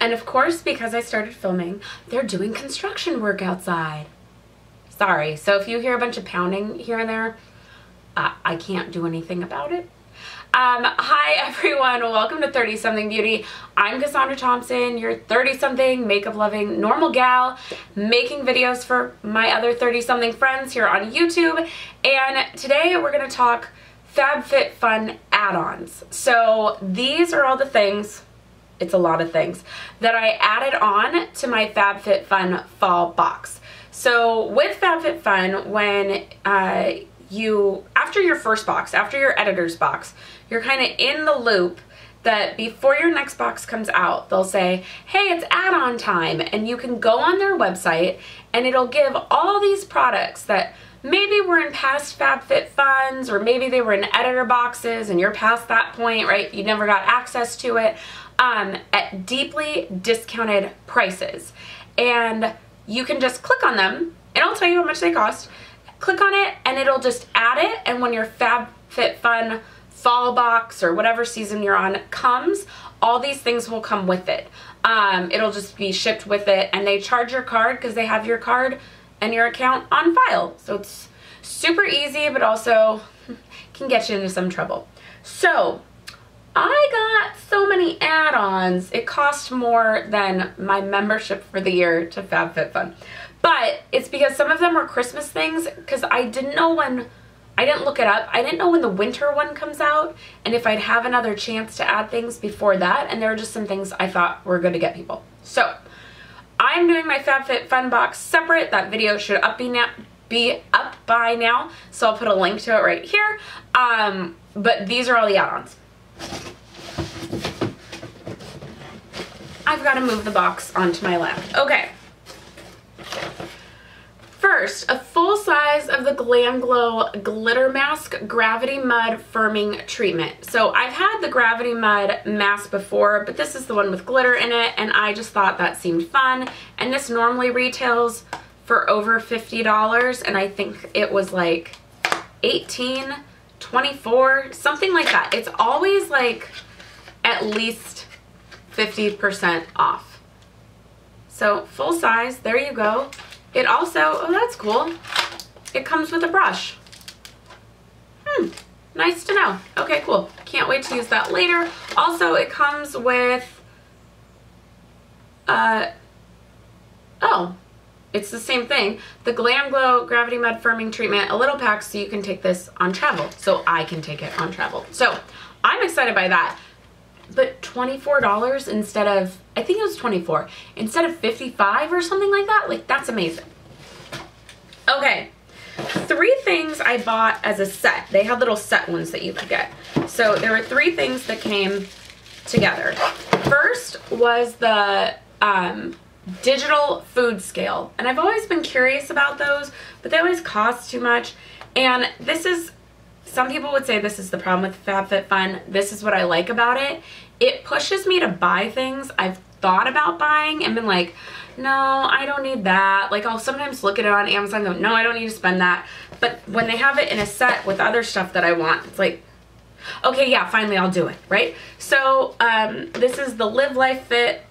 And of course, because I started filming, they're doing construction work outside. Sorry, so if you hear a bunch of pounding here and there, I can't do anything about it. Hi everyone, welcome to 30 Something Beauty. I'm Cassandra Thompson, your 30-something makeup-loving normal gal, making videos for my other 30-something friends here on YouTube. And today we're going to talk FabFitFun add-ons. So these are all the things, it's a lot of things, that I added on to my FabFitFun fall box. So with FabFitFun, when after your first box, after your editor's box, you're kind of in the loop that before your next box comes out, they'll say, hey, it's add-on time, and you can go on their website and it'll give all these products that maybe were in past FabFitFuns, or maybe they were in editor boxes and you're past that point, right? You never got access to it, at deeply discounted prices. And you can just click on them, and I'll tell you how much they cost. Click on it and it'll just add it, and when your FabFitFun fall box or whatever season you're on comes, all these things will come with it. It'll just be shipped with it, and they charge your card because they have your card and your account on file. So it's super easy, but also can get you into some trouble. So I got so many add-ons, it cost more than my membership for the year to FabFitFun. But it's because some of them were Christmas things, because I didn't know when, I didn't look it up, I didn't know when the winter one comes out and if I'd have another chance to add things before that, and there were just some things I thought were good to get people. So I'm doing my FabFitFun box separate. That video should be up by now, so I'll put a link to it right here. But these are all the add-ons. I've got to move the box onto my lap. Okay. First, a full size of the GlamGlow GlitterMask GravityMud Firming Treatment. So I've had the GravityMud mask before, but this is the one with glitter in it, and I just thought that seemed fun. And this normally retails for over $50, and I think it was like $18, $24, something like that. It's always like at least 50% off. So full size, there you go. It also, oh, that's cool, it comes with a brush. Nice to know. Okay, cool. Can't wait to use that later. Also, it comes with, oh, it's the same thing. The GlamGlow GravityMud Firming Treatment, a little pack, so you can take this on travel. So I can take it on travel. So I'm excited by that. But $24 instead of, I think it was $24, instead of $55 or something like that, like that's amazing. Okay, 3 things I bought as a set. They had little set ones that you could get. So there were 3 things that came together. First was the digital food scale. And I've always been curious about those, but they always cost too much. And this is, some people would say this is the problem with FabFitFun. This is what I like about it. It pushes me to buy things I've thought about buying and been like, no, I don't need that. Like, I'll sometimes look at it on Amazon and go, no, I don't need to spend that. But when they have it in a set with other stuff that I want, it's like, okay, yeah, finally I'll do it, right? So this is the Live Life Fit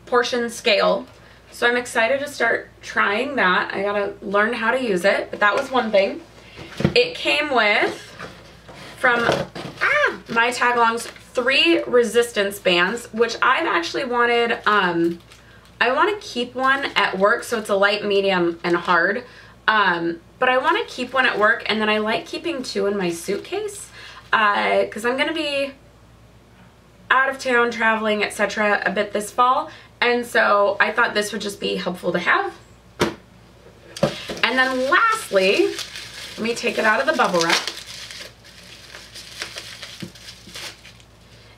portion scale. So I'm excited to start trying that. I gotta learn how to use it, but that was one thing. It came with, from my Tagalongs, 3 resistance bands, which I've actually wanted. I want to keep one at work, so it's a light, medium, and hard. But I want to keep one at work, and then I like keeping 2 in my suitcase, because I'm going to be out of town, traveling, etc. a bit this fall, and so I thought this would just be helpful to have. And then lastly, let me take it out of the bubble wrap.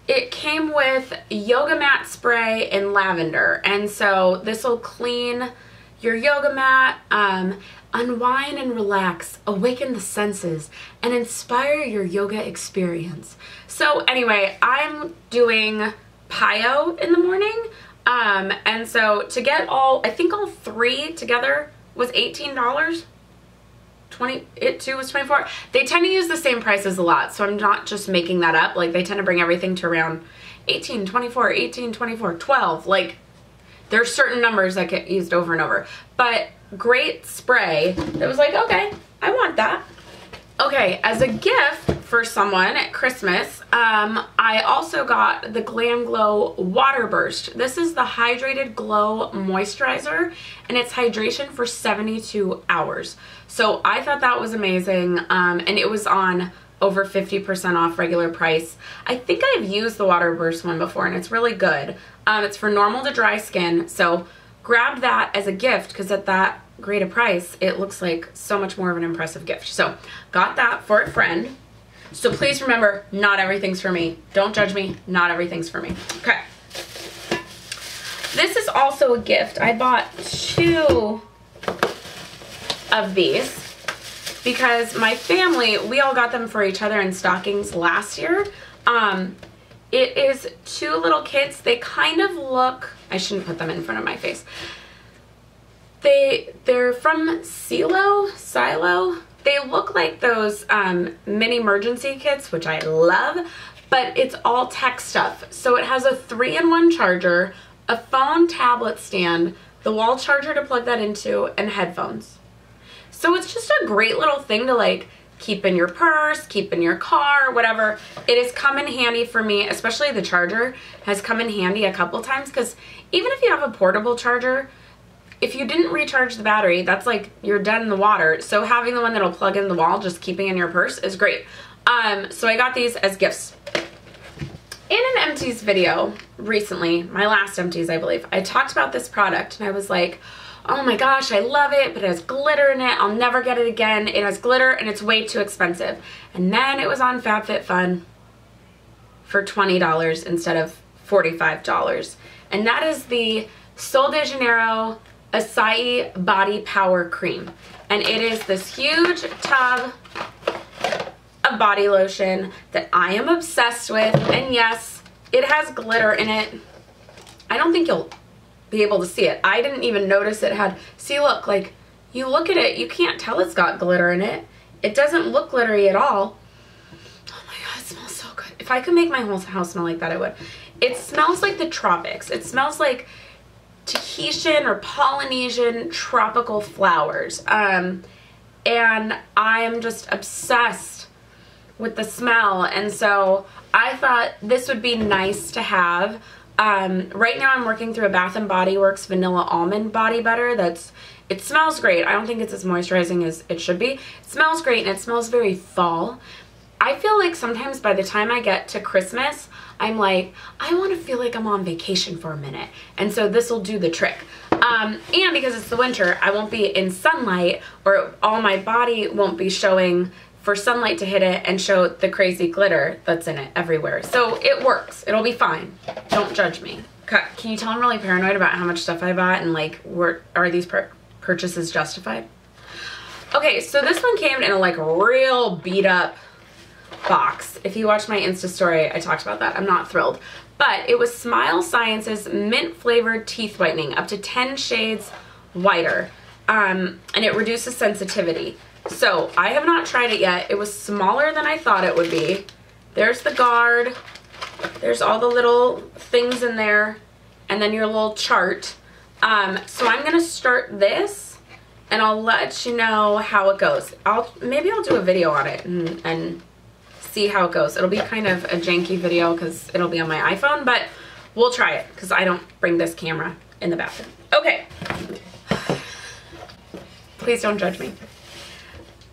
It came with yoga mat spray in lavender, and so this will clean your yoga mat, unwind and relax, awaken the senses, and inspire your yoga experience. So anyway, I'm doing Pio in the morning, and so to get all, I think all 3 together was $18. It too was $24. They tend to use the same prices a lot, so I'm not just making that up. Like, they tend to bring everything to around 18, 24, 18, 24, 12. Like, there's certain numbers that get used over and over. But great spray that was like, okay, I want that. Okay, as a gift for someone at Christmas, I also got the GlamGlow WaterBurst. This is the Hydrated Glow Moisturizer, and it's hydration for 72 hours. So I thought that was amazing, and it was on over 50% off regular price. I think I've used the WaterBurst one before, and it's really good. It's for normal to dry skin, so grabbed that as a gift because at that great a price, it looks like so much more of an impressive gift. So got that for a friend. So please remember, not everything's for me. Don't judge me, not everything's for me. Okay. This is also a gift. I bought 2 of these because my family, we all got them for each other in stockings last year. It is 2 little kits. They kind of look, I shouldn't put them in front of my face. They're from Silo. They look like those mini emergency kits, which I love, but it's all tech stuff. So it has a 3-in-1 charger, a phone tablet stand, the wall charger to plug that into, and headphones. So it's just a great little thing to like keep in your purse, keep in your car, whatever. It has come in handy for me, especially the charger has come in handy a couple times, because even if you have a portable charger, if you didn't recharge the battery, that's like you're dead in the water. So having the one that'll plug in the wall, just keeping in your purse, is great. So I got these as gifts. In an empties video recently, my last empties I believe, I talked about this product and I was like, oh my gosh, I love it, but it has glitter in it. I'll never get it again. It has glitter and it's way too expensive. And then it was on FabFitFun for $20 instead of $45. And that is the Sol de Janeiro Acai Body Power Cream. And it is this huge tub of body lotion that I am obsessed with. And yes, it has glitter in it. I don't think you'll be able to see it. I didn't even notice it had, see look, like you look at it, you can't tell it's got glitter in it. It doesn't look glittery at all. Oh my god, it smells so good. If I could make my whole house smell like that, I would. It smells like the tropics. It smells like Tahitian or Polynesian tropical flowers. And I'm just obsessed with the smell. And so I thought this would be nice to have. Right now I'm working through a Bath & Body Works Vanilla Almond Body Butter. It smells great. I don't think it's as moisturizing as it should be. It smells great and it smells very fall. I feel like sometimes by the time I get to Christmas, I'm like, I want to feel like I'm on vacation for a minute. And so this will do the trick. And because it's the winter, I won't be in sunlight, or all my body won't be showing for sunlight to hit it and show the crazy glitter that's in it everywhere. So it works. It'll be fine. Don't judge me. Okay. Can you tell I'm really paranoid about how much stuff I bought and like, are these purchases justified? Okay, so this one came in a like real beat up box. If you watched my Insta story, I talked about that. I'm not thrilled. But it was Smile Science's mint flavored teeth whitening, up to 10 shades whiter. And it reduces sensitivity. So I have not tried it yet. It was smaller than I thought it would be. There's the guard. There's all the little things in there. And then your little chart. So I'm going to start this and I'll let you know how it goes. Maybe I'll do a video on it and see how it goes. It'll be kind of a janky video because it'll be on my iPhone, but we'll try it because I don't bring this camera in the bathroom. Okay. Please don't judge me.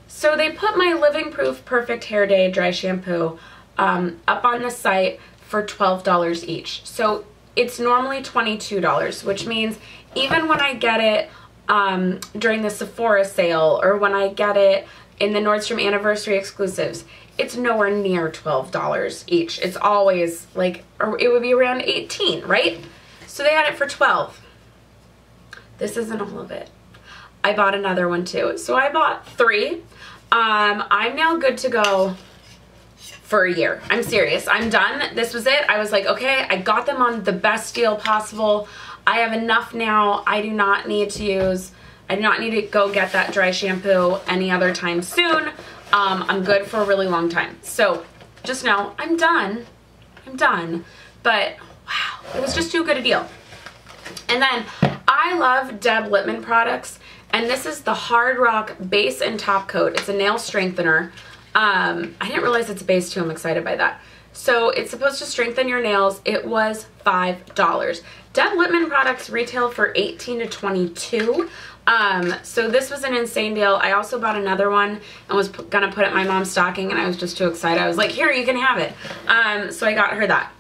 So they put my Living Proof Perfect Hair Day dry shampoo up on the site for $12 each. So it's normally $22, which means even when I get it during the Sephora sale or when I get it in the Nordstrom Anniversary exclusives, it's nowhere near $12 each. It's always like, or it would be around 18, right? So they had it for 12. This isn't all of it. I bought another one too. So I bought 3. I'm now good to go for a year. I'm serious. I'm done. This was it. I was like, okay, I got them on the best deal possible. I have enough now. I do not need to go get that dry shampoo any other time soon. I'm good for a really long time. So just know I'm done. I'm done. but wow, it was just too good a deal. And then I love Deb Lippmann products, and this is the Hard Rock Base and Top Coat. It's a nail strengthener. I didn't realize it's a base too. I'm excited by that. So it's supposed to strengthen your nails. It was $5. Deb Lippmann products retail for $18 to $22. So this was an insane deal. I also bought another one and was gonna put it in my mom's stocking, and I was just too excited. I was like, here, you can have it. So I got her that.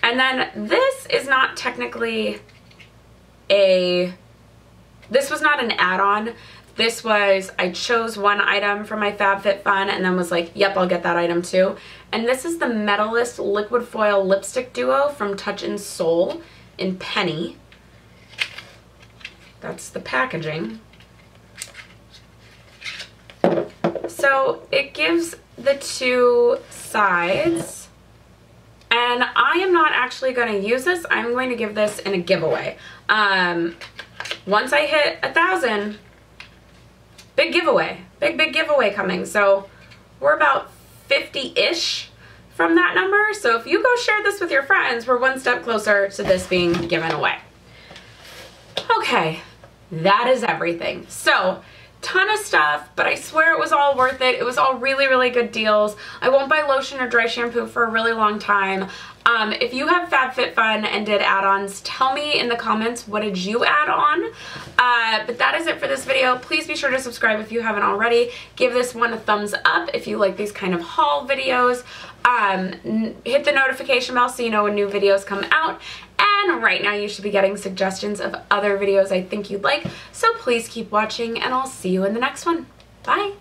And then this is not technically this was not an add-on. This was, I chose one item from my FabFitFun and then was like, yep, I'll get that item too. And this is the Metalist Liquid Foil Lipstick Duo from Touch in Soul in Penny. That's the packaging. So it gives the two sides. And I am not actually going to use this. I'm going to give this in a giveaway. Once I hit 1,000, big giveaway. Big giveaway coming. So we're about 50-ish from that number. So if you go share this with your friends, we're one step closer to this being given away. Okay, that is everything. So ton of stuff, but I swear it was all worth it. It was all really, really good deals. I won't buy lotion or dry shampoo for a really long time. If you have FabFitFun and did add-ons, tell me in the comments, what did you add on? But that is it for this video. Please be sure to subscribe if you haven't already. Give this one a thumbs up if you like these kind of haul videos. Hit the notification bell so you know when new videos come out. And right now you should be getting suggestions of other videos I think you'd like. So please keep watching, and I'll see you in the next one. Bye!